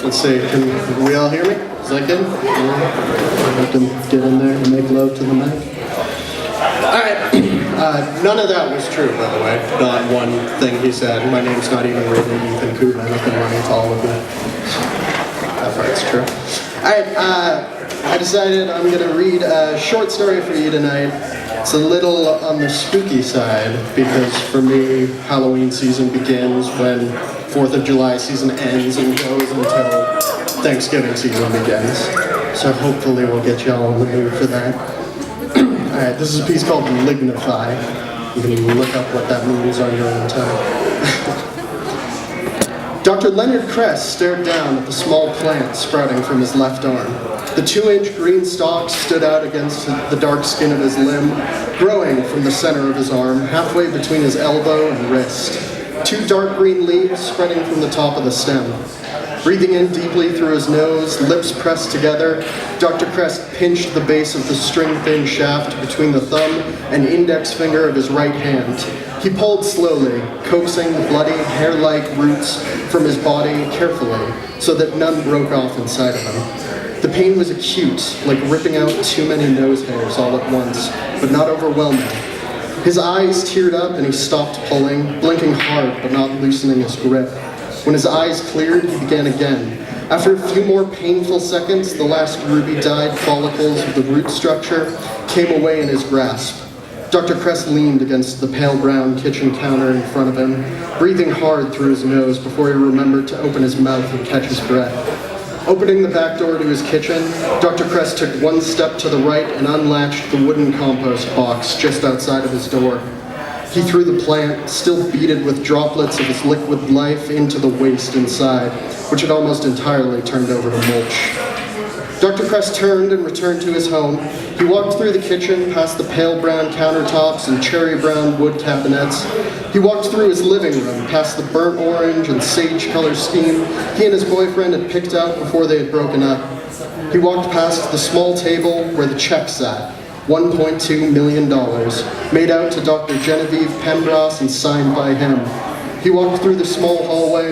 Let's see, can we all hear me? Is that good? I have to get in there and make love to the mic. Alright, none of that was true, by the way. Not one thing he said. My name's not even written Ethan Coogan. I've been lying to all of you. That part's true. Alright, I decided I'm going to read a short story for you tonight. It's a little on the spooky side, because for me, Halloween season begins when 4th of July season ends and goes until Thanksgiving season begins. So hopefully we'll get y'all in the mood for that. Alright, this is a piece called Lignify. You can look up what that means on your own time. Dr. Leonard Kress stared down at the small plant sprouting from his left arm. The 2-inch green stalk stood out against the dark skin of his limb, growing from the center of his arm, halfway between his elbow and wrist. 2 dark green leaves spreading from the top of the stem. Breathing in deeply through his nose, lips pressed together, Dr. Kress pinched the base of the string-thin shaft between the thumb and index finger of his right hand. He pulled slowly, coaxing the bloody, hair-like roots from his body carefully, so that none broke off inside of him. The pain was acute, like ripping out too many nose hairs all at once, but not overwhelming. His eyes teared up and he stopped pulling, blinking hard but not loosening his grip. When his eyes cleared, he began again. After a few more painful seconds, the last ruby-dyed follicles of the root structure came away in his grasp. Dr. Kress leaned against the pale brown kitchen counter in front of him, breathing hard through his nose before he remembered to open his mouth and catch his breath. Opening the back door to his kitchen, Dr. Kress took one step to the right and unlatched the wooden compost box just outside of his door. He threw the plant, still beaded with droplets of his liquid life, into the waste inside, which had almost entirely turned over to mulch. Dr. Kress turned and returned to his home. He walked through the kitchen, past the pale brown countertops and cherry brown wood cabinets. He walked through his living room, past the burnt orange and sage color scheme he and his boyfriend had picked out before they had broken up. He walked past the small table where the check sat, $1.2 million, made out to Dr. Genevieve Pembroke and signed by him. He walked through the small hallway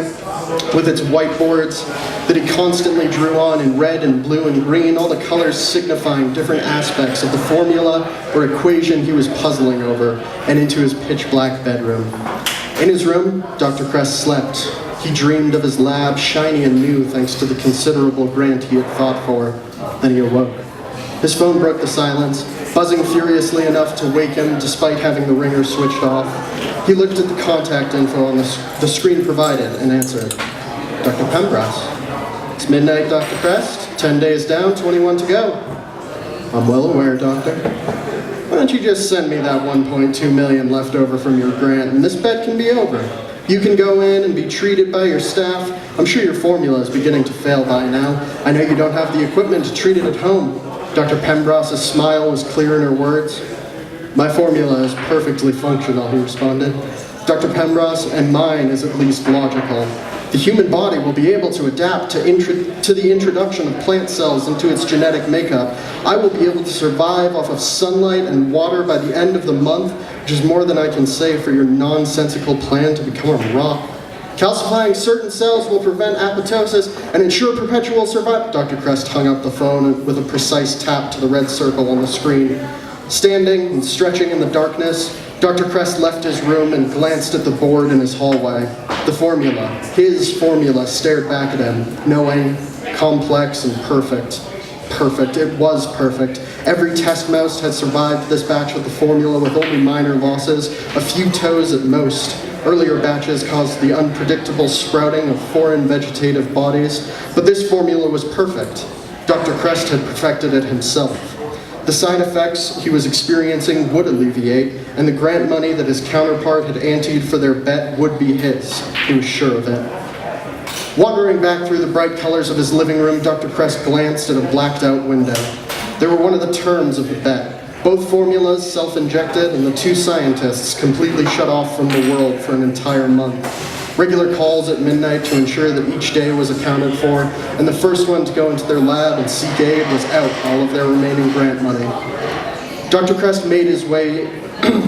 with its whiteboards that he constantly drew on in red and blue and green, all the colors signifying different aspects of the formula or equation he was puzzling over, and into his pitch-black bedroom. In his room, Dr. Kress slept. He dreamed of his lab, shiny and new thanks to the considerable grant he had fought for. Then he awoke. His phone broke the silence, buzzing furiously enough to wake him despite having the ringer switched off. He looked at the contact info on the screen provided and answered. Dr. Pembroke. It's midnight, Dr. Kress. 10 days down, 21 to go. I'm well aware, Doctor. Why don't you just send me that $1.2 million left over from your grant and this bet can be over. You can go in and be treated by your staff. I'm sure your formula is beginning to fail by now. I know you don't have the equipment to treat it at home. Dr. Pembroke's smile was clear in her words. My formula is perfectly functional, he responded. Dr. Pembroke's and mine is at least logical. The human body will be able to adapt to the introduction of plant cells into its genetic makeup. I will be able to survive off of sunlight and water by the end of the month, which is more than I can say for your nonsensical plan to become a rock. Calcifying certain cells will prevent apoptosis and ensure perpetual survival. Dr. Kress hung up the phone with a precise tap to the red circle on the screen. Standing and stretching in the darkness, Dr. Kress left his room and glanced at the board in his hallway. The formula, his formula, stared back at him, knowing, complex and perfect. Perfect, it was perfect. Every test mouse had survived this batch of the formula with only minor losses, a few toes at most. Earlier batches caused the unpredictable sprouting of foreign vegetative bodies, but this formula was perfect. Dr. Kress had perfected it himself. The side effects he was experiencing would alleviate, and the grant money that his counterpart had anteed for their bet would be his. He was sure of it. Wandering back through the bright colors of his living room, Dr. Kress glanced at a blacked-out window. They were one of the terms of the bet. Both formulas self-injected, and the 2 scientists completely shut off from the world for an entire month. Regular calls at midnight to ensure that each day was accounted for, and the first one to go into their lab and seek aid was out all of their remaining grant money. Dr. Kress made his way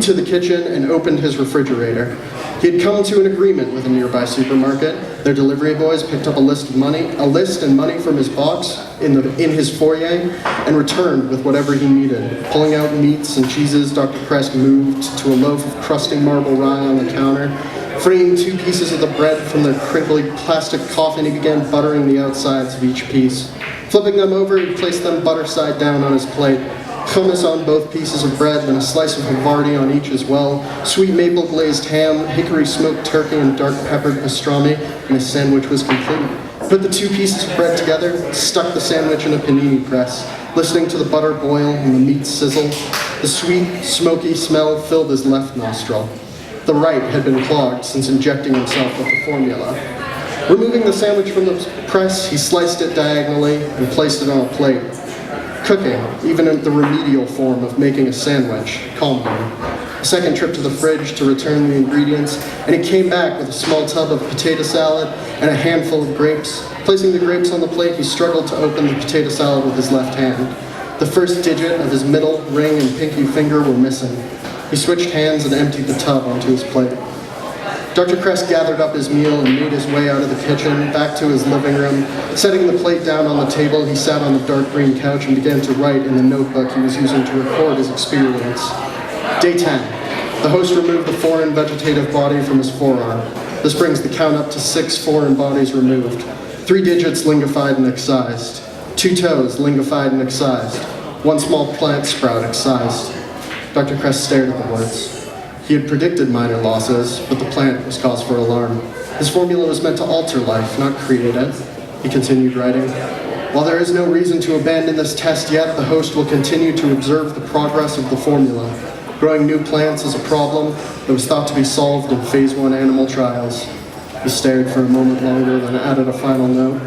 to the kitchen and opened his refrigerator. He had come to an agreement with a nearby supermarket. Their delivery boys picked up a list and money from his box in his foyer and returned with whatever he needed. Pulling out meats and cheeses, Dr. Kresk moved to a loaf of crusting marble rye on the counter. Freeing 2 pieces of the bread from their crinkly plastic coffin, he began buttering the outsides of each piece. Flipping them over, he placed them butter side down on his plate. Hummus on both pieces of bread, then a slice of Havarti on each as well, sweet maple glazed ham, hickory smoked turkey, and dark peppered pastrami, and his sandwich was complete. Put the 2 pieces of bread together, stuck the sandwich in a panini press, listening to the butter boil and the meat sizzle. The sweet, smoky smell filled his left nostril. The right had been clogged since injecting himself with the formula. Removing the sandwich from the press, he sliced it diagonally and placed it on a plate. Cooking, even in the remedial form of making a sandwich, calmed him. A second trip to the fridge to return the ingredients, and he came back with a small tub of potato salad and a handful of grapes. Placing the grapes on the plate, he struggled to open the potato salad with his left hand. The first digit of his middle, ring, and pinky finger were missing. He switched hands and emptied the tub onto his plate. Dr. Kresk gathered up his meal and made his way out of the kitchen, back to his living room. Setting the plate down on the table, he sat on the dark green couch and began to write in the notebook he was using to record his experience. Day 10. The host removed the foreign vegetative body from his forearm. This brings the count up to 6 foreign bodies removed. 3 digits lingified and excised. 2 toes lingified and excised. 1 small plant sprout excised. Dr. Kresk stared at the words. He had predicted minor losses, but the plant was cause for alarm. His formula was meant to alter life, not create it. He continued writing. While there is no reason to abandon this test yet, the host will continue to observe the progress of the formula. Growing new plants is a problem that was thought to be solved in Phase 1 animal trials. He stared for a moment longer, then added a final note.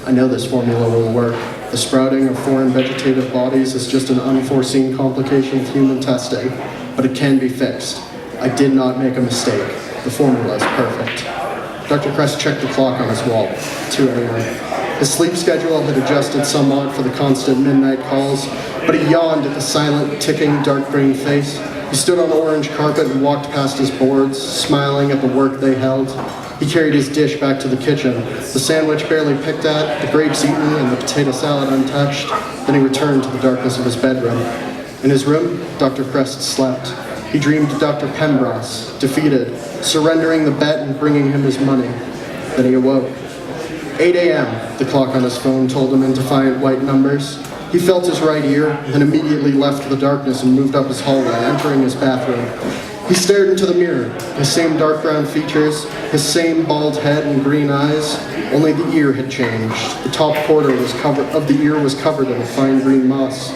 I know this formula will work. The sprouting of foreign vegetative bodies is just an unforeseen complication of human testing, but it can be fixed. I did not make a mistake. The formula is perfect. Dr. Kresk checked the clock on his wall. 2 a.m. His sleep schedule had adjusted somewhat for the constant midnight calls, but he yawned at the silent, ticking, dark green face. He stood on the orange carpet and walked past his boards, smiling at the work they held. He carried his dish back to the kitchen, the sandwich barely picked at, the grapes eaten, and the potato salad untouched. Then he returned to the darkness of his bedroom. In his room, Dr. Kresk slept. He dreamed of Dr. Pembroke, defeated, surrendering the bet and bringing him his money. Then he awoke. 8 a.m., the clock on his phone told him in defiant white numbers. He felt his right ear, then immediately left the darkness and moved up his hallway, entering his bathroom. He stared into the mirror, his same dark brown features, his same bald head and green eyes, only the ear had changed. The top quarter of the ear was covered in a fine green moss.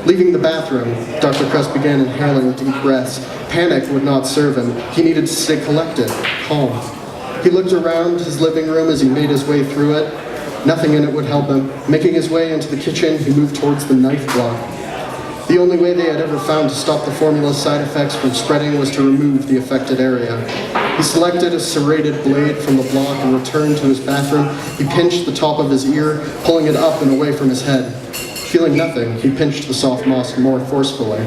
Leaving the bathroom, Dr. Kresk began inhaling deep breaths. Panic would not serve him. He needed to stay collected, calm. He looked around his living room as he made his way through it. Nothing in it would help him. Making his way into the kitchen, he moved towards the knife block. The only way they had ever found to stop the formula's side effects from spreading was to remove the affected area. He selected a serrated blade from the block and returned to his bathroom. He pinched the top of his ear, pulling it up and away from his head. Feeling nothing, he pinched the soft moss more forcefully.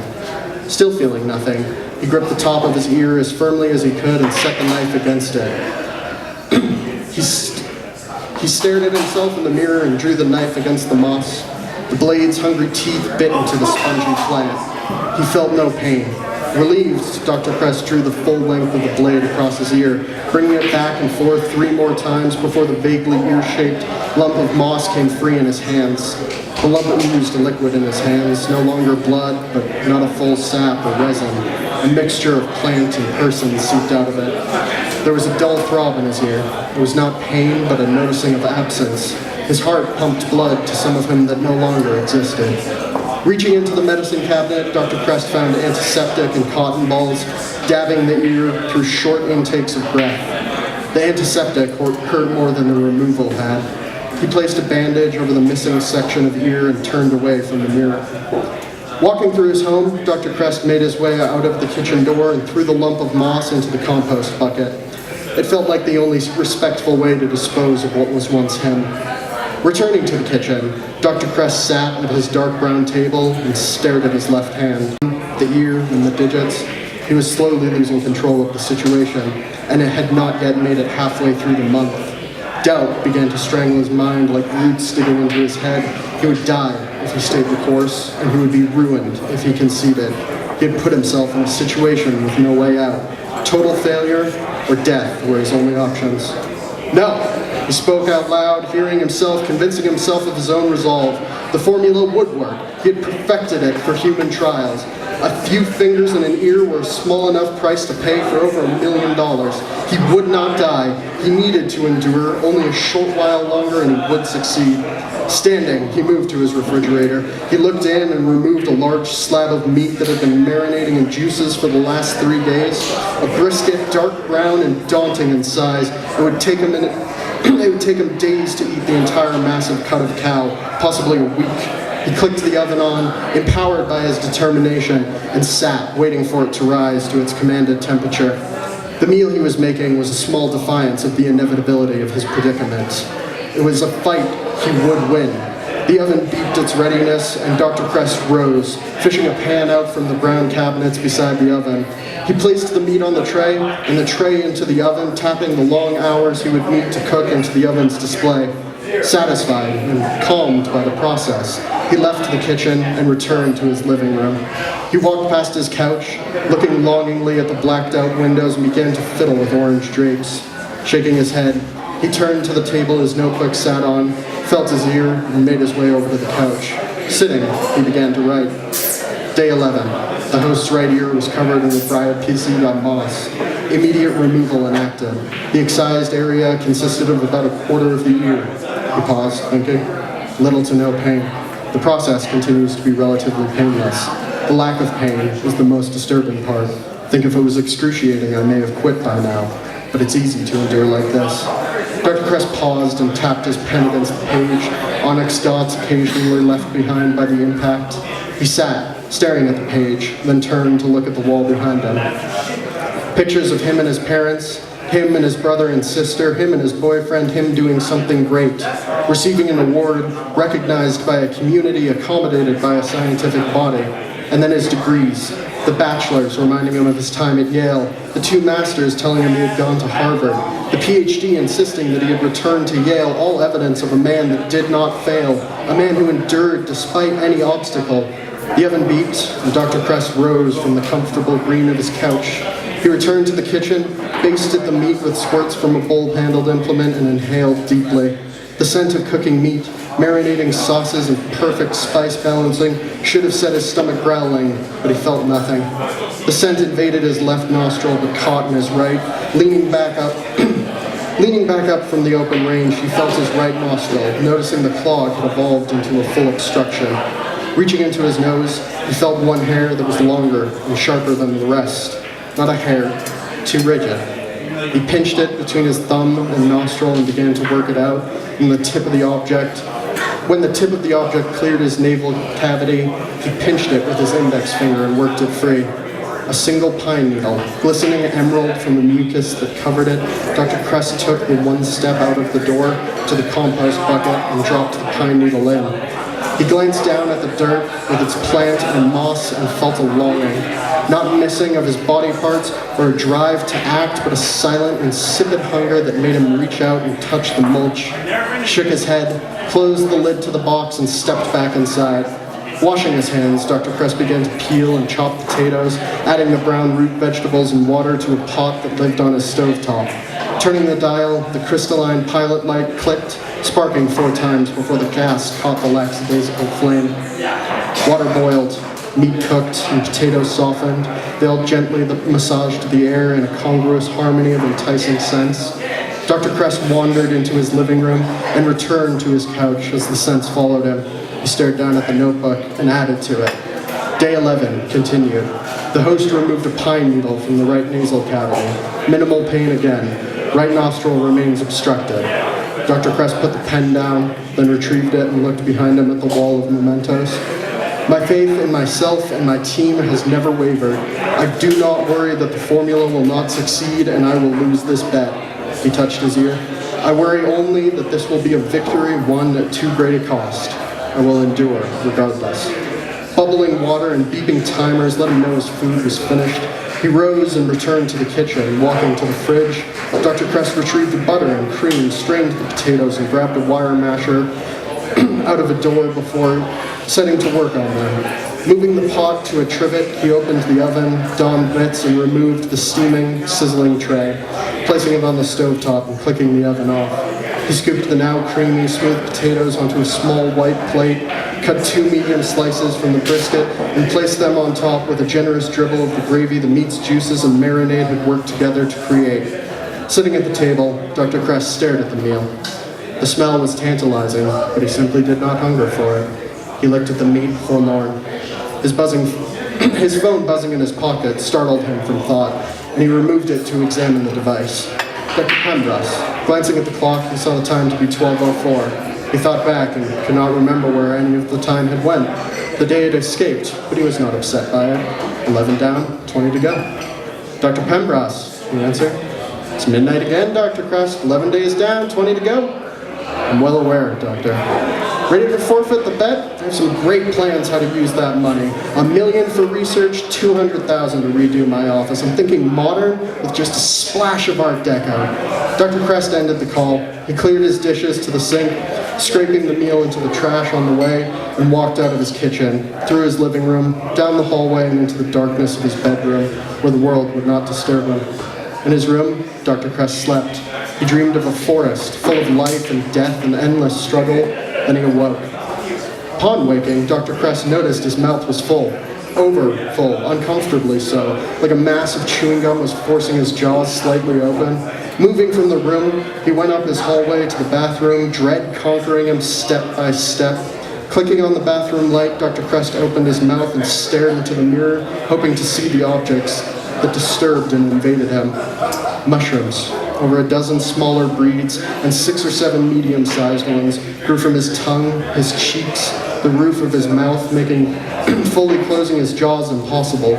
Still feeling nothing, he gripped the top of his ear as firmly as he could and set the knife against it. He stared at himself in the mirror and drew the knife against the moss. The blade's hungry teeth bit into the spongy plant. He felt no pain. Relieved, Dr. Kresk drew the full length of the blade across his ear, bringing it back and forth 3 more times before the vaguely ear-shaped lump of moss came free in his hands. The lump oozed a liquid in his hands, no longer blood, but not a full sap or resin. A mixture of plant and person seeped out of it. There was a dull throb in his ear. It was not pain, but a noticing of absence. His heart pumped blood to some of him that no longer existed. Reaching into the medicine cabinet, Dr. Kresk found antiseptic and cotton balls, dabbing the ear through short intakes of breath. The antiseptic hurt more than the removal had. He placed a bandage over the missing section of ear and turned away from the mirror. Walking through his home, Dr. Kresk made his way out of the kitchen door and threw the lump of moss into the compost bucket. It felt like the only respectful way to dispose of what was once him. Returning to the kitchen, Dr. Kresk sat at his dark brown table and stared at his left hand, the ear and the digits. He was slowly losing control of the situation, and it had not yet made it halfway through the month. Doubt began to strangle his mind like roots digging into his head. He would die if he stayed the course, and he would be ruined if he conceded. He had put himself in a situation with no way out. Total failure or death were his only options. No, he spoke out loud, hearing himself, convincing himself of his own resolve. The formula would work. He had perfected it for human trials. A few fingers and an ear were a small enough price to pay for over $1 million. He would not die. He needed to endure only a short while longer, and he would succeed. Standing, he moved to his refrigerator. He looked in and removed a large slab of meat that had been marinating in juices for the last 3 days. A brisket, dark brown and daunting in size. It would take him days to eat the entire massive cut of cow, possibly a week. He clicked the oven on, empowered by his determination, and sat, waiting for it to rise to its commanded temperature. The meal he was making was a small defiance of the inevitability of his predicament. It was a fight he would win. The oven beeped its readiness, and Dr. Kress rose, fishing a pan out from the brown cabinets beside the oven. He placed the meat on the tray, and the tray into the oven, tapping the long hours he would need to cook into the oven's display. Satisfied and calmed by the process, he left the kitchen and returned to his living room. He walked past his couch, looking longingly at the blacked-out windows, and began to fiddle with orange drapes. Shaking his head, he turned to the table his notebook sat on, felt his ear, and made his way over to the couch. Sitting, he began to write. Day 11. The host's right ear was covered in a dried pieces of moss. Immediate removal enacted. The excised area consisted of about a quarter of the ear. He paused, thinking. Little to no pain. The process continues to be relatively painless. The lack of pain is the most disturbing part. Think if it was excruciating, I may have quit by now. But it's easy to endure like this. Dr. Kress paused and tapped his pen against the page, onyx dots occasionally left behind by the impact. He sat, staring at the page, then turned to look at the wall behind him. Pictures of him and his parents, him and his brother and sister, him and his boyfriend, him doing something great, receiving an award, recognized by a community, accommodated by a scientific body, and then his degrees. The bachelor's reminding him of his time at Yale, the 2 masters telling him he had gone to Harvard, the PhD insisting that he had returned to Yale, all evidence of a man that did not fail, a man who endured despite any obstacle. The oven beeped, and Dr. Kress rose from the comfortable green of his couch. He returned to the kitchen, basted the meat with squirts from a bulb-handled implement, and inhaled deeply. The scent of cooking meat, marinating sauces, and perfect spice balancing should have set his stomach growling, but he felt nothing. The scent invaded his left nostril, but caught in his right. Leaning back up from the open range, he felt his right nostril, noticing the clog had evolved into a full obstruction. Reaching into his nose, he felt one hair that was longer and sharper than the rest. Not a hair, too rigid. He pinched it between his thumb and nostril and began to work it out, and when the tip of the object cleared his navel cavity, he pinched it with his index finger and worked it free. A single pine needle, glistening emerald from the mucus that covered it, Dr. Kress took the one step out of the door to the compost bucket and dropped the pine needle in. He glanced down at the dirt with its plant and moss and felt a longing, not missing of his body parts or a drive to act, but a silent, insipid hunger that made him reach out and touch the mulch. He shook his head, closed the lid to the box, and stepped back inside. Washing his hands, Dr. Kress began to peel and chop potatoes, adding the brown root vegetables and water to a pot that lived on his stovetop. Turning the dial, the crystalline pilot light clicked, sparking 4 times before the gas caught the lackadaisical flame. Water boiled, meat cooked, and potatoes softened. They all gently massaged the air in a congruous harmony of enticing scents. Dr. Kress wandered into his living room and returned to his couch as the scents followed him. He stared down at the notebook and added to it. Day 11 continued. The host removed a pine needle from the right nasal cavity. Minimal pain again. Right nostril remains obstructed. Dr. Kress put the pen down, then retrieved it and looked behind him at the wall of mementos. My faith in myself and my team has never wavered. I do not worry that the formula will not succeed and I will lose this bet. He touched his ear. I worry only that this will be a victory won at too great a cost. I will endure regardless. Bubbling water and beeping timers let him know his food was finished. He rose and returned to the kitchen. Walking to the fridge, Dr. Kress retrieved the butter and cream, strained the potatoes, and grabbed a wire masher out of a door before setting to work on them. Moving the pot to a trivet, he opened the oven, donned mitts, and removed the steaming, sizzling tray, placing it on the stovetop and clicking the oven off. He scooped the now creamy, smooth potatoes onto a small white plate, cut 2 medium slices from the brisket, and placed them on top with a generous dribble of the gravy the meat's juices and marinade had worked together to create. Sitting at the table, Dr. Kress stared at the meal. The smell was tantalizing, but he simply did not hunger for it. He looked at the meat forlorn. His phone buzzing in his pocket startled him from thought, and he removed it to examine the device. Dr. Pembroke, glancing at the clock, he saw the time to be 12:04. He thought back and could not remember where any of the time had went. The day had escaped, but he was not upset by it. 11 down, 20 to go. Dr. Pembroke, he answered. It's midnight again, Dr. Kress. 11 days down, 20 to go. I'm well aware, Doctor. Ready to forfeit the bet? I have some great plans how to use that money. $1 million for research, $200,000 to redo my office. I'm thinking modern with just a splash of Art Deco. Dr. Kress ended the call. He cleared his dishes to the sink, scraping the meal into the trash on the way, and walked out of his kitchen, through his living room, down the hallway, and into the darkness of his bedroom, where the world would not disturb him. In his room, Dr. Kress slept. He dreamed of a forest full of life and death and endless struggle. Then he awoke. Upon waking, Dr. Kress noticed his mouth was full, over full, uncomfortably so, like a mass of chewing gum was forcing his jaws slightly open. Moving from the room, he went up his hallway to the bathroom, dread conquering him step by step. Clicking on the bathroom light, Dr. Kress opened his mouth and stared into the mirror, hoping to see the objects that disturbed and invaded him. Mushrooms. Over a dozen smaller breeds and 6 or 7 medium-sized ones grew from his tongue, his cheeks, the roof of his mouth, making fully closing his jaws impossible.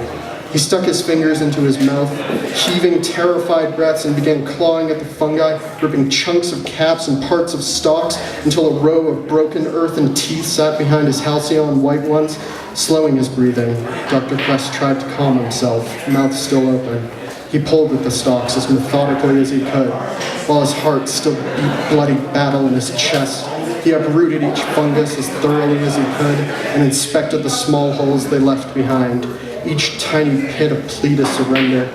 He stuck his fingers into his mouth, heaving terrified breaths, and began clawing at the fungi, ripping chunks of caps and parts of stalks until a row of broken earthen teeth sat behind his halcyon white ones, slowing his breathing. Dr. Kress tried to calm himself, mouth still open. He pulled at the stalks as methodically as he could, while his heart still beat bloody battle in his chest. He uprooted each fungus as thoroughly as he could and inspected the small holes they left behind, each tiny pit a plea to surrender.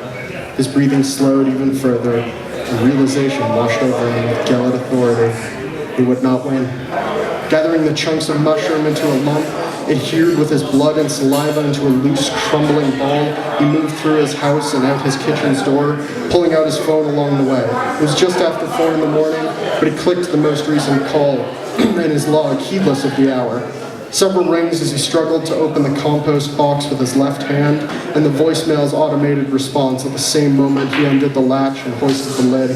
His breathing slowed even further, and realization washed over him with gallant authority. He would not win. Gathering the chunks of mushroom into a lump, adhered with his blood and saliva into a loose, crumbling ball, he moved through his house and out his kitchen's door, pulling out his phone along the way. It was just after 4 in the morning, but he clicked the most recent call in his log, heedless of the hour. Several rings as he struggled to open the compost box with his left hand, and the voicemail's automated response at the same moment he undid the latch and hoisted the lid.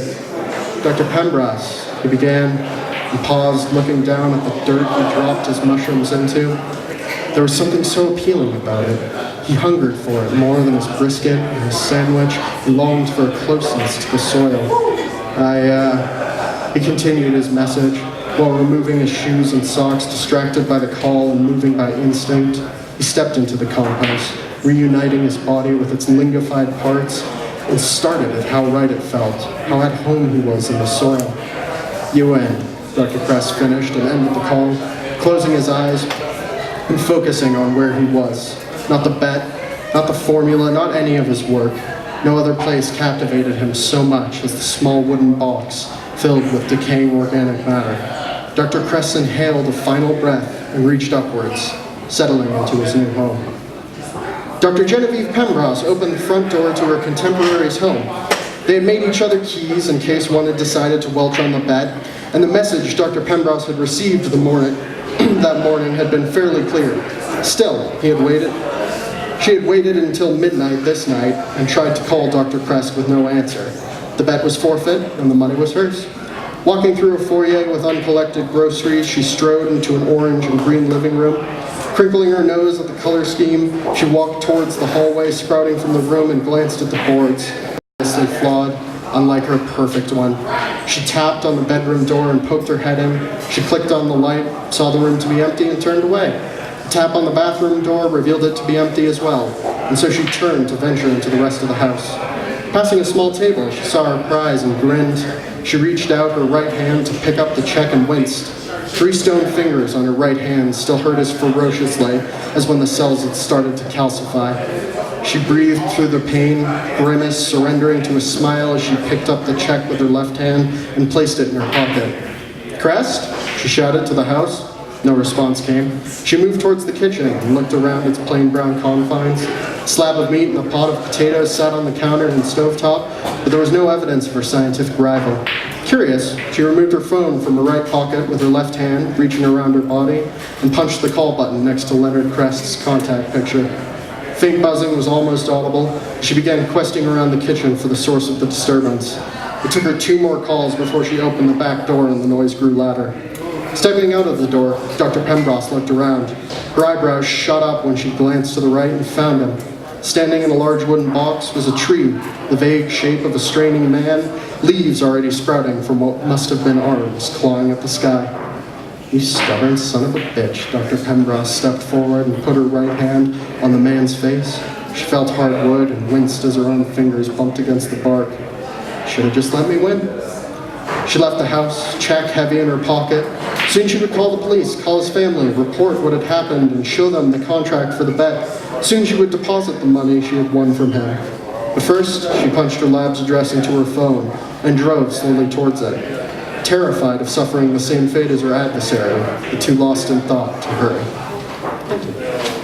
Dr. Pembroke, he began, and paused, looking down at the dirt he dropped his mushrooms into. There was something so appealing about it. He hungered for it more than his brisket and his sandwich. He longed for a closeness to the soil. He continued his message while removing his shoes and socks, distracted by the call and moving by instinct. He stepped into the compost, reuniting his body with its lingified parts, and started at how right it felt, how at home he was in the soil. UN, Dr. Kress finished and ended the call, closing his eyes and focusing on where he was. Not the bet, not the formula, not any of his work. No other place captivated him so much as the small wooden box filled with decaying organic matter. Dr. Kress inhaled a final breath and reached upwards, settling into his new home. Dr. Genevieve Pembroke opened the front door to her contemporary's home. They had made each other keys in case one had decided to welch on the bet, and the message Dr. Pembroke had received that morning had been fairly clear. Still, he had waited. She had waited until midnight this night and tried to call Dr. Kress with no answer. The bet was forfeit, and the money was hers. Walking through a foyer with uncollected groceries, she strode into an orange and green living room. Crinkling her nose at the color scheme, she walked towards the hallway sprouting from the room and glanced at the boards. Obviously flawed, unlike her perfect one. She tapped on the bedroom door and poked her head in. She clicked on the light, saw the room to be empty, and turned away. A tap on the bathroom door revealed it to be empty as well, and so she turned to venture into the rest of the house. Passing a small table, she saw her prize and grinned. She reached out her right hand to pick up the check and winced. 3 stone fingers on her right hand still hurt as ferociously as when the cells had started to calcify. She breathed through the pain, grimaced, surrendering to a smile as she picked up the check with her left hand and placed it in her pocket. "Crest?" she shouted to the house. No response came. She moved towards the kitchen and looked around its plain brown confines. A slab of meat and a pot of potatoes sat on the counter and stovetop, but there was no evidence of her scientific rival. Curious, she removed her phone from her right pocket with her left hand, reaching around her body, and punched the call button next to Leonard Crest's contact picture. Faint buzzing was almost audible. She began questing around the kitchen for the source of the disturbance. It took her 2 more calls before she opened the back door and the noise grew louder. Stepping out of the door, Dr. Pembroke looked around. Her eyebrows shot up when she glanced to the right and found him. Standing in a large wooden box was a tree, the vague shape of a straining man, leaves already sprouting from what must have been arms clawing at the sky. "You stubborn son of a bitch," Dr. Pembroke stepped forward and put her right hand on the man's face. She felt hard wood and winced as her own fingers bumped against the bark. "Should have just let me win." She left the house, check heavy in her pocket. Soon she would call the police, call his family, report what had happened, and show them the contract for the bet. Soon she would deposit the money she had won from him. But first, she punched her lab's address into her phone and drove slowly towards it. Terrified of suffering the same fate as her adversary, but too lost in thought to hurry. Thank you.